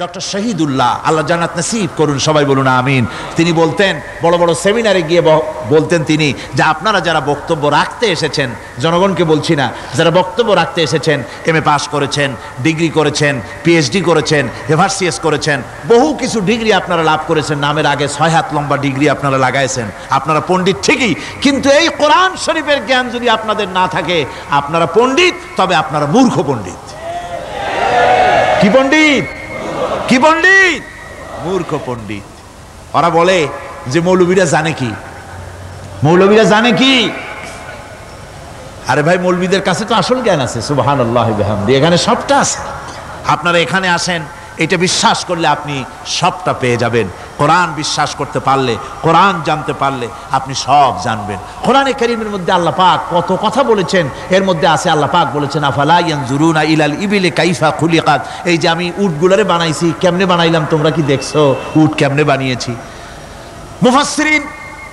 Doctor Shahidullah, আল্লাহ জান্নাত নসিব করুন, সবাই বলুন আমিন। তিনি বলতেন, বড় বড় সেমিনারে গিয়ে বলতেন তিনি, যে আপনারা যারা বক্তব্য রাখতে এসেছেন, জনগণকে বলছি না, যারা বক্তব্য রাখতে এসেছেন, এমএ পাস করেছেন, ডিগ্রি করেছেন, পিএইচডি করেছেন, এভারসিএস করেছেন, বহু কিছু ডিগ্রি আপনারা লাভ করেছেন, নামের আগে 6 হাত লম্বা ডিগ্রি আপনারা লাগাইছেন, আপনারা পণ্ডিত ঠিকই, কিন্তু এই কোরআন শরীফের জ্ঞান যদি আপনাদের না থাকে, আপনারা পণ্ডিত, তবে আপনারা মূর্খ পণ্ডিত। কি পণ্ডিত? কি পণ্ডিত? মূর্খ পণ্ডিত। ওরা বলে যে মৌলবীরা জানে কি, মৌলবীরা জানে কি? আরে ভাই, মৌলবীদের কাছে তো আসল জ্ঞান আছে, সুবহানাল্লাহি ওয়া বিহামদি, এখানে সবটা আছে। আপনারা এখানে আসেন, এটা বিশ্বাস করলে আপনি সবটা পেয়ে যাবেন। কোরআন বিশ্বাস করতে পারলে, কোরআন জানতে পারলে আপনি সব জানবেন। কোরআনে কারীমের মধ্যে আল্লাহ পাক কত কথা বলেছেন, এর মধ্যে আছে আল্লাহ পাক বলেছেন, আফালা ইয়ানজুরুনা ইলাল ইবিলি কাইফা খুলিকাত। এই যে আমি উটগুলারে বানাইছি, কেমনে বানাইলাম তোমরা কি দেখছো? উট কেমনে বানিয়েছি?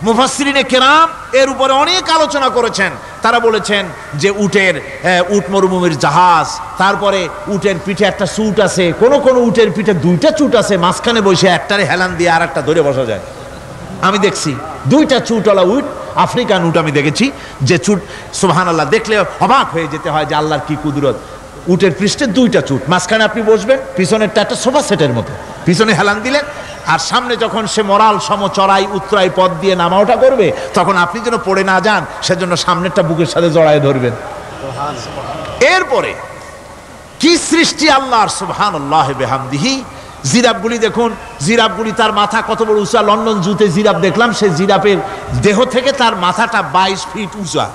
মুফাসসিরিনে কেরাম এর উপরে অনেক আলোচনা করেছেন। তারা বলেছেন যে উট মরুভূমির জাহাজ, তারপরে উটের পিঠে একটা চুট আছে, কোন কোন উটের পিঠে 2টা চুট আছে, মাঝখানে বসে একটারে হেলান দিয়ে আর একটা ধরে বসা যায়। আমি দেখছি 2টা চুটওয়ালা উট, আফ্রিকান উট আমি দেখেছি, যে চুট সুবহানাল্লাহ, দেখলে অবাক হয়ে যেতে হয় যে আল্লাহর কি কুদরত। উটের পৃষ্ঠে 2টা চুট, মাঝখানে আপনি বসবেন, পিছনেরটা একটা সোফা সেটের মতো, পিছনে হেলান দিলেন, আর সামনে যখন সে মরাল সম চড়াই উত্তরাই পথ দিয়ে নামা ওঠা করবে, তখন আপনি যেন পড়ে না যান, সেজন্য সামনেরটা বুকের সাথে জড়ায় ধরবেন। এরপরে কি সৃষ্টি আল্লাহর, সুবহানাল্লাহি বিহামদিহি। জিরাফগুলি দেখুন, জিরাফগুলি তার মাথা কত বড় উঁচা। লন্ডন জুতে জিরাফ দেখলাম, সেই জিরাফের দেহ থেকে তার মাথাটা 22 ফিট উঁচা।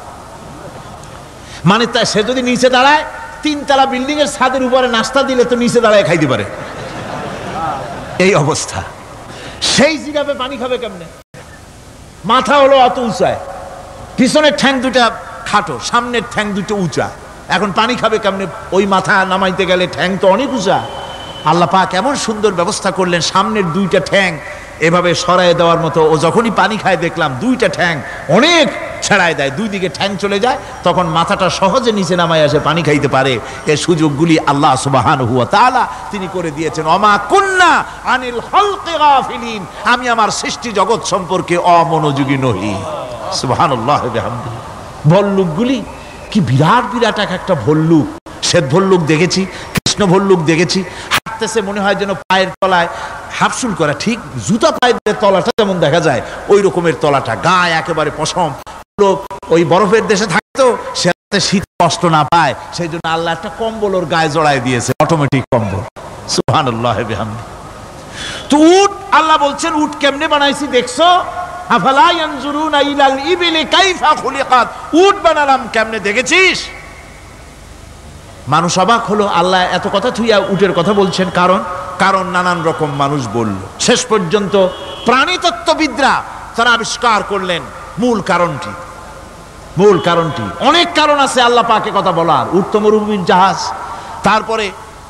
মানে সে যদি নিচে দাঁড়ায়, 3 তলা বিল্ডিং এর ছাদের উপরে নাস্তা দিলে তো নিচে দাঁড়ায় খাইতে পারে, এই অবস্থা। সেই জিরাফে পানি খাবে কেমনে? মাথা হলো অত উঁচায়, পিছনের ঠ্যাং 2টা খাটো, সামনের ঠ্যাং 2টা উঁচা, এখন পানি খাবে কেমনে? ওই মাথা নামাইতে গেলে ঠ্যাং তো অনেক উঁচা। আল্লাহ পাক এমন সুন্দর ব্যবস্থা করলেন, সামনের 2টা ঠ্যাং এভাবে সরায় দেওয়ার মতো। ও যখনই পানি খায় দেখলাম 2টা ঠ্যাং অনেক ছেড়ায় দেয়, 2 দিকে ঠ্যাং চলে যায়, তখন মাথাটা সহজে নিচে নামায় আসে, পানি খাইতে পারে। এই সুযোগগুলি আল্লাহ সুবহানাহু ওয়া তাআলা তিনি করে দিয়েছেন। ওমা কুন্না আনিল খালকি গাফিলিন, আমি আমার সৃষ্টি জগৎ সম্পর্কে অমনোযোগী নহি। সুবহানাল্লাহি বিহামদিহি। ভল্লুকগুলি কি বিরাট বিরাট একটা ভল্লুক, শ্বেত ভল্লুক দেখেছি, কৃষ্ণ ভল্লুক দেখেছি, হাঁটতেছে মনে হয় যেন পায়ের তলায় হাফসুল করা, ঠিক জুতা পায়ের তলাটা যেমন দেখা যায় ওই রকমের তলাটা, গায়ে একেবারে পশম। ওই বরফের দেশে থাকতো, সে শীত কষ্ট না পায়, সেই জন্য আল্লাহ একটা কম্বল ওর গায়ে জড়ায় দিয়েছে, অটোমেটিক কম্বল। সুবহানাল্লাহি বিহামদিহি। তো উট, আল্লাহ বলছেন উট কেমনে বানাইছি দেখছো? আফালা ইয়ানজুরুনা ইলাল ইবিলি কাইফা খুলিকাত, উট বানালাম কেমনে দেখেছিস? মানুষ অবাক হলো, আল্লাহ এত কথা থুইয়া উটের কথা বলছেন, কারণ নানান রকম মানুষ বলল। শেষ পর্যন্ত প্রাণীতত্ত্ববিদরা তারা আবিষ্কার করলেন মূল কারণটি। অনেক কারণ আছে আল্লাহ পাকে কথা বলার। উট তো মরুভূমির জাহাজ, তারপরে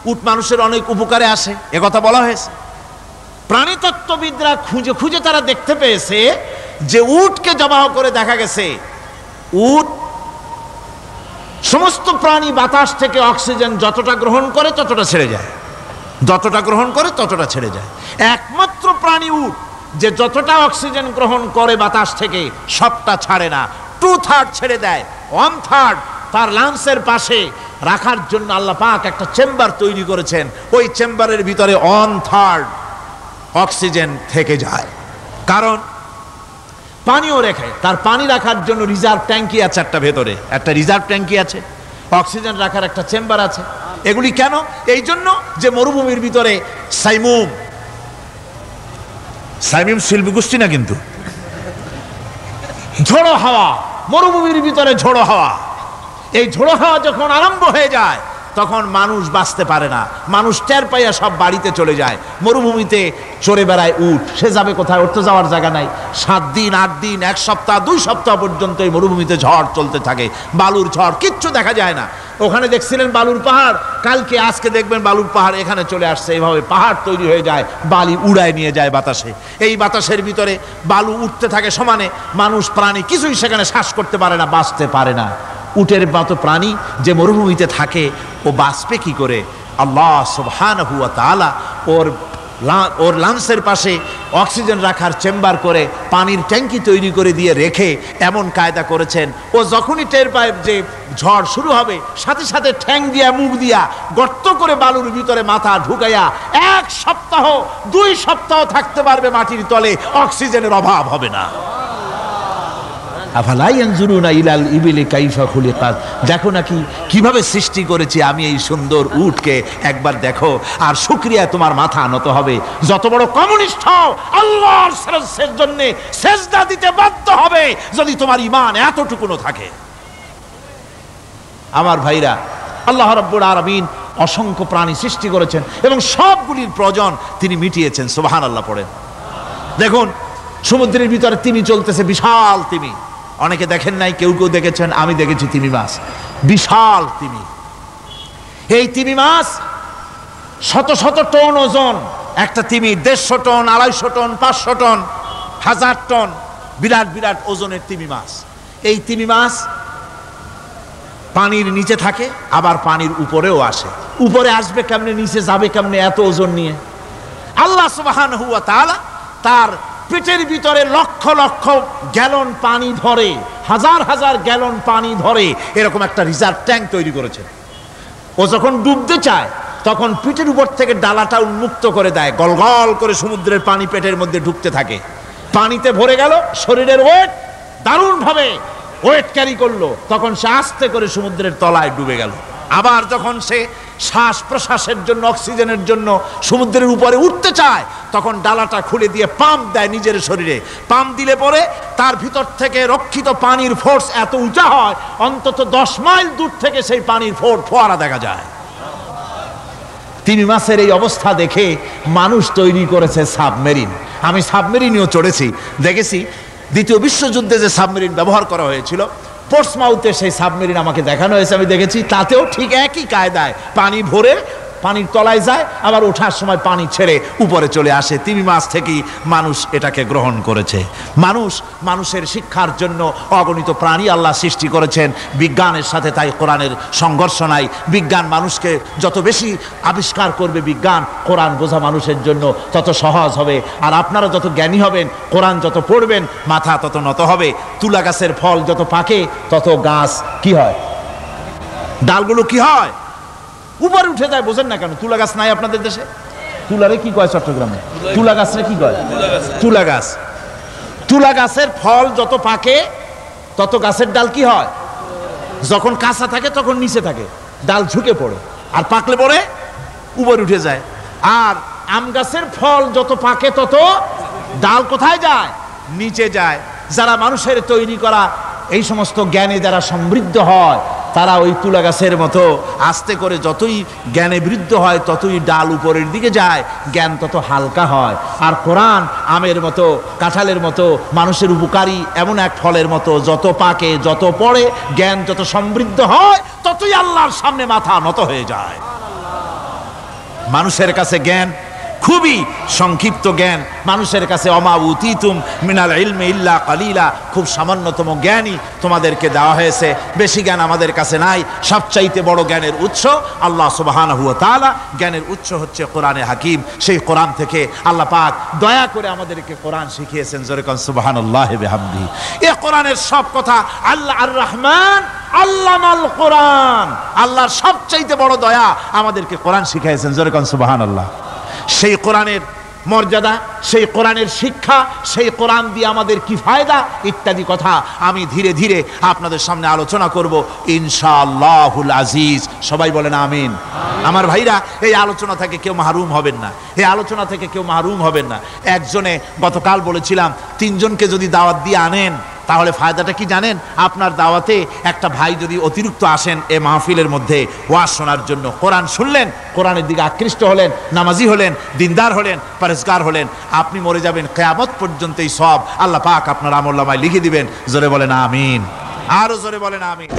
উট মানুষের অনেক উপকারে আসে, এ কথা বলা হয়েছে। প্রাণীতত্ত্ববিদরা খুঁজে খুঁজে তারা দেখতে পেয়েছে যে উটকে জবাহ করে দেখা গেছে, উট সমস্ত প্রাণী বাতাস থেকে অক্সিজেন যতটা গ্রহণ করে ততটা ছেড়ে যায়, যতটা গ্রহণ করে ততটা ছেড়ে যায়। একমাত্র প্রাণী উট যে যতটা অক্সিজেন গ্রহণ করে বাতাস থেকে সবটা ছাড়ে না, 2/3 ছেড়ে দেয়, 1/3 তার লাংসের পাশে রাখার জন্য আল্লাহ পাক একটা চেম্বার তৈরি করেছেন। ওই চেম্বারের ভিতরে 1/3 অক্সিজেন থেকে যায়, কারণ পানিও রেখে, তার পানি রাখার জন্য রিজার্ভ ট্যাঙ্কি আছে, ভেতরে একটা রিজার্ভ ট্যাঙ্কি আছে, অক্সিজেন রাখার একটা চেম্বার আছে। এগুলি কেন? এই জন্য যে মরুভূমির ভিতরে সাইমুম শিল্পী গোষ্ঠী না, কিন্তু ঝোড়ো হাওয়া, মরুভূমির ভিতরে ঝোড়ো হাওয়া, এই ঝোড়ো হাওয়া যখন আরম্ভ হয়ে যায় তখন মানুষ বাঁচতে পারে না, মানুষ টের পাইয়া সব বাড়িতে চলে যায়। মরুভূমিতে চড়ে বেড়ায় উট, সে যাবে কোথায়? ওর তো যাওয়ার জায়গা নাই। 7 দিন 8 দিন 1 সপ্তাহ 2 সপ্তাহ পর্যন্ত এই মরুভূমিতে ঝড় চলতে থাকে, বালুর ঝড়, কিচ্ছু দেখা যায় না। ওখানে দেখছিলেন বালুর পাহাড়, কালকে আজকে দেখবেন বালুর পাহাড় এখানে চলে আসছে। এইভাবে পাহাড় তৈরি হয়ে যায়, বালি উড়ায় নিয়ে যায় বাতাসে। এই বাতাসের ভিতরে বালু উঠতে থাকে সমানে, মানুষ প্রাণী কিছুই সেখানে শ্বাস করতে পারে না, বাঁচতে পারে না। উটের মতো প্রাণী যে মরুভূমিতে থাকে, ও বাঁচবে কি করে? আল্লাহ সুবহানাহু ওয়া তাআলা ওর লাংসের পাশে অক্সিজেন রাখার চেম্বার করে পানির ট্যাঙ্কি তৈরি করে দিয়ে রেখে এমন কায়দা করেছেন, ও যখনই টের পায় যে ঝড় শুরু হবে, সাথে সাথে ঠ্যাং দিয়া মুখ দিয়া গর্ত করে বালুর ভিতরে মাথা ঢুকাইয়া 1 সপ্তাহ 2 সপ্তাহ থাকতে পারবে মাটির তলে, অক্সিজেনের অভাব হবে না। আফালা ইয়ানজুরুনা ইলাল ইবিলি কাইফা খুলিকাত, দেখো নাকি কিভাবে সৃষ্টি করেছি আমি এই সুন্দর উটকে, একবার দেখো, আর শুকরিয়া তোমার মাথা নত হবে। যত বড় কমিউনিস্ট হও, আল্লাহর জন্য সেজদা দিতে বাধ্য হবে যদি তোমার ঈমান এতটুকুনো থাকে। আমার ভাইরা, আল্লাহ রাব্বুল আলামিন অসংখ্য প্রাণী সৃষ্টি করেছেন এবং সবগুলির প্রয়োজন তিনি মিটিয়েছেন। সুবহানাল্লাহ পড়েন। দেখুন সমুদ্রের ভিতরে তিমি চলতেছে, বিশাল তিমি। অনেকে দেখেন নাই, কেউ কেউ দেখেছেন, আমি দেখেছি তিমি মাছ, বিশাল তিমি। এই তিমি মাছ শত শত টন ওজন, একটা তিমি 150 টন, 250 টন, 500 টন, 1000 টন, বিরাট বিরাট ওজনের তিমি মাছ। এই তিমি মাছ পানির নিচে থাকে, আবার পানির উপরেও আসে। উপরে আসবে কেমনে, নিচে যাবে কেমনে এত ওজন নিয়ে? আল্লাহ সুবহানাহু ওয়া তাআলা তার পেটের ভিতরে লক্ষ লক্ষ গ্যালন পানি ধরে, হাজার হাজার গ্যালন পানি ধরে এরকম একটা রিজার্ভ ট্যাঙ্ক তৈরি করেছেন। ও যখন ডুবতে চায় তখন পিঠের উপর থেকে ডালাটা উন্মুক্ত করে দেয়, গলগল করে সমুদ্রের পানি পেটের মধ্যে ঢুকতে থাকে। পানিতে ভরে গেল, শরীরের ওয়েট দারুণ ভাবে ওয়েট ক্যারি করলো, তখন সে আস্তে করে সমুদ্রের তলায় ডুবে গেল। আবার যখন সে শ্বাস প্রশ্বাসের জন্য, অক্সিজেনের জন্য সমুদ্রের উপরে উঠতে চায়, তখন ডালাটা খুলে দিয়ে পাম্প দেয় নিজের শরীরে। পাম্প দিলে পরে তার ভিতর থেকে রক্ষিত পানির ফোর্স এত উঁচা হয়, অন্তত 10 মাইল দূর থেকে সেই পানির ফোয়ারা দেখা যায়। তিমি মাছের এই অবস্থা দেখে মানুষ তৈরি করেছে সাবমেরিন। আমি সাবমেরিনেও চড়েছি, দেখেছি দ্বিতীয় বিশ্বযুদ্ধে যে সাবমেরিন ব্যবহার করা হয়েছিল, পোর্টসমাউথে সেই সাবমেরিন আমাকে দেখানো হয়েছে, আমি দেখেছি। তাতেও ঠিক একই কায়দায় পানি ভরে পানির তলায় যায়, আবার ওঠার সময় পানি ছেড়ে উপরে চলে আসে। তিমি মাছ থেকেই মানুষ এটাকে গ্রহণ করেছে। মানুষের শিক্ষার জন্য অগণিত প্রাণী আল্লাহ সৃষ্টি করেছেন বিজ্ঞানের সাথে, তাই কোরআনের সংঘর্ষ নাই। বিজ্ঞান মানুষকে যত বেশি আবিষ্কার করবে, বিজ্ঞান কোরআন বোঝা মানুষের জন্য তত সহজ হবে। আর আপনারা যত জ্ঞানী হবেন, কোরআন যত পড়বেন, মাথা তত নত হবে। তুলা গাছের ফল যত পাকে তত গাছ কি হয়, ডালগুলো কি হয়, উপরে উঠে যায়। বোঝেন না কেন? তুলা গাছ নাই আপনাদের দেশে? তুলারে কি কয় চট্টগ্রামে? তুলা গাছরে কি কয়? তুলা গাছ। তুলা গাছের ফল যত পাকে তত গাছের ডাল কি হয়, যখন কাঁচা থাকে তখন নিচে থাকে, ডাল ঝুঁকে পড়ে, আর পাকলে পরে উপরে উঠে যায়। আর আম গাছের ফল যত পাকে তত ডাল কোথায় যায়? নিচে যায়। যারা মানুষের তৈরি করা এই সমস্ত জ্ঞানে যারা সমৃদ্ধ হয়, তারা ওই তুলা গাছের মতো আস্তে করে যতই জ্ঞানে বৃদ্ধ হয় ততই ডাল উপরের দিকে যায়, জ্ঞান তত হালকা হয়। আর কোরআন আমের মতো, কাঁঠালের মতো, মানুষের উপকারী এমন এক ফলের মতো, যত পাকে যত পড়ে, জ্ঞান যত সমৃদ্ধ হয় ততই আল্লাহর সামনে মাথা নত হয়ে যায়। মানুষের কাছে জ্ঞান খুবই সংক্ষিপ্ত জ্ঞান। মানুষের কাছে অমা উতিতুম মিনাল ইলমি ইল্লা কালিলা, খুব সামান্যতম জ্ঞানই তোমাদেরকে দেওয়া হয়েছে, বেশি জ্ঞান আমাদের কাছে নাই। সবচাইতে বড় জ্ঞানের উৎস আল্লাহ সুবহানাহু ওয়া তাআলা। জ্ঞানের উৎস হচ্ছে কোরআনে হাকিম। সেই কোরআন থেকে আল্লাহ পাক দয়া করে আমাদেরকে কোরআন শিখিয়েছেন। জোরে কোন সুবহানাল্লাহি বিহামদিহি। এই কোরআনের সব কথা আল্লাহ আর রহমান আল্লামাল কোরআন, আল্লাহর সবচাইতে বড় দয়া আমাদেরকে কোরআন শিখিয়েছেন। জোরে কোন সুবহানাল্লাহ। সেই কোরআনের মর্যাদা, সেই কোরআনের শিক্ষা, সেই কোরআন দিয়ে আমাদের কি ফায়দা ইত্যাদি কথা আমি ধীরে ধীরে আপনাদের সামনে আলোচনা করব ইনশাআল্লাহুল আজিজ। সবাই বলেন আমিন। আমার ভাইরা, এই আলোচনা থেকে কেউ মাহরুম হবেন না, এই আলোচনা থেকে কেউ মাহরুম হবেন না। একজনে গতকাল বলেছিলাম 3 জনকে যদি দাওয়াত দিয়ে আনেন তাহলে ফায়দাটা কি জানেন? আপনার দাওয়াতে একটা ভাই যদি অতিরিক্ত আসেন এ মাহফিলের মধ্যে ওয়াজ শোনার জন্য, কোরআন শুনলেন, কোরআনের দিকে আকৃষ্ট হলেন, নামাজি হলেন, দিনদার হলেন, পরেজগার হলেন, আপনি মরে যাবেন, কিয়ামত পর্যন্ত এই সব আল্লাহ পাক আপনার আমলনামায় লিখে দিবেন। জোরে বলেন আমিন, আরো জোরে বলেন আমিন।